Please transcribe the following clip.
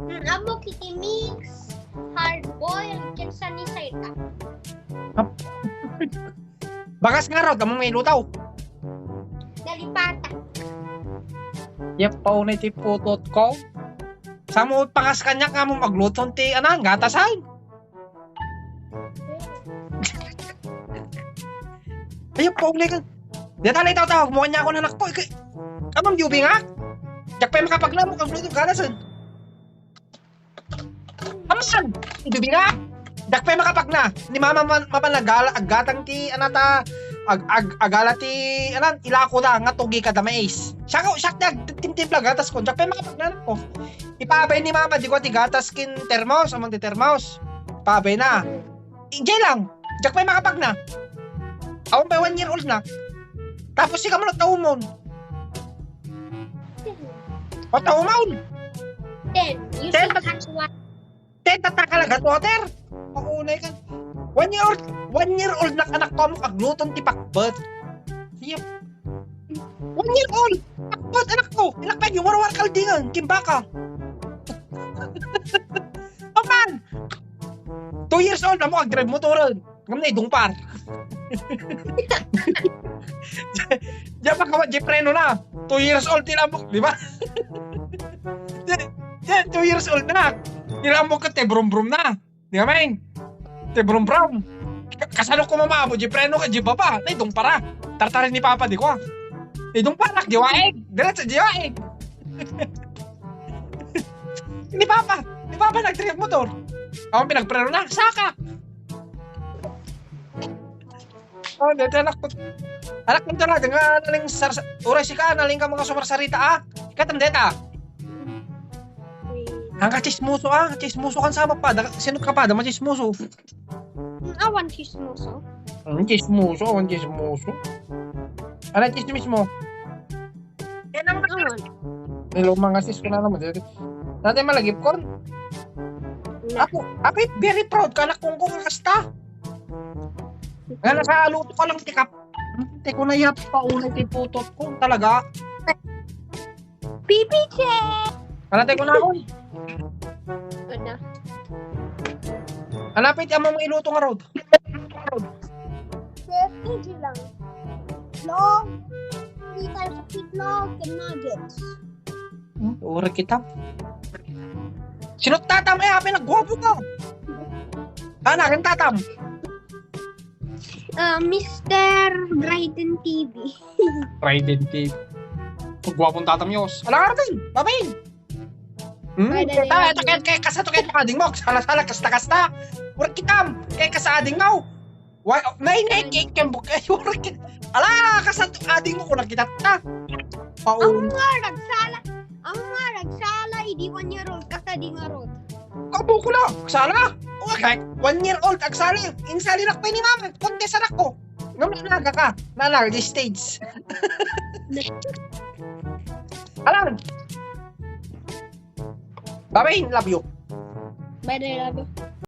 Amo kikimix, hard boiled, ken sunny side up. Bagas nga raw, damong may lutaw. Dalipata. Yep, paunay ti putot ko. Sa mo pakas kanya nga mo magluto ti anang gatasan. Ayun, paunay ka. Di talay tawag mo kanya ako na nakpo. Kamang yubi nga. Yak pa makapaglamok ang luto gatasan. Aman! Yubi nga. Yak pa makapag na. Ni mama mapanagala agatang ti anata agala ti anan ilako na nga tugi ka da mais. Siya timtim lang gatas ko. Yak pa makapag na ko. Ipabay ni mama di ko ti gatas kin termos amang ti termos. Pabay na. Ijay lang. Yak pa makapag na. Ako pa 1 year old na. Tapos si ka mo nagtaumon. O taumon. 10. You Ten. should catch one. Tatakalagat water. Pakunay ka. 1 year old. 1 year old na anak ko mo kagluton ti pakbet. Yep. 1 year old. Pakbet anak ko. Inak pa yung warwar kaldingan. Kimbaka. Oh man. 2 years old na mo kag-drive motoran. Ngam na idungpar. Diyan pa kawat di preno na. 2 years old tinamok, di ba? 2 years old na. Tinamok ka te brum-brum na. Di ba, main? Te brum-brum. Kasalo ko mamamo, di preno ka, di baba. Na idong para. Tartarin ni Papa, di ko. Idong parak, di waeg. Diretso, di waeg. Ni Papa nag-trip motor. Ako pinagpreno na, saka. Oh, dito anak ko talaga nga naling uray si ka naling ka mga sumarsarita ah. Ikatam deta. Ang kachismuso kan sama pa. Sino ka pa da machismuso? Awan chismoso. Ang chismuso. Ano chismis mo? Yan ang Awan. nilo mga sis ko na naman. Natin malagip ko. Ako very proud ka anak kong kasta. Nga nakaluto ka lang tikap. Hindi ko na yap paunay ti putot ko talaga. Pipiche! Hanapin ko na ako. Ano? Hanapin ti among iluto nga road. FTG lang. Long. 3 times of itlog and nuggets. Uri kita. Sinot tatam hapin nagwapo ko. Akin tatam. Mr. Dryden TV. Trident TV. Pagwapong tatam yos. Alang aratin. Babayin. Kaya kasato kaya pakading mo. Sala-sala kasta-kasta. Uri kitam. Kaya kasading mo. May cake kaya bukay. Uri kitam. Ala kasato ading mo kung nakita ta. Ang nga nagsala. Hindi 1 year old kasading nga road. Kabo ko lang. Sala. Okay, 1 year old agsali. Insali na ko ni mama. Konti sarak ko. Ngam naga ka. Nalar this stage. Alam. Bye-bye, love you. Bye, love you.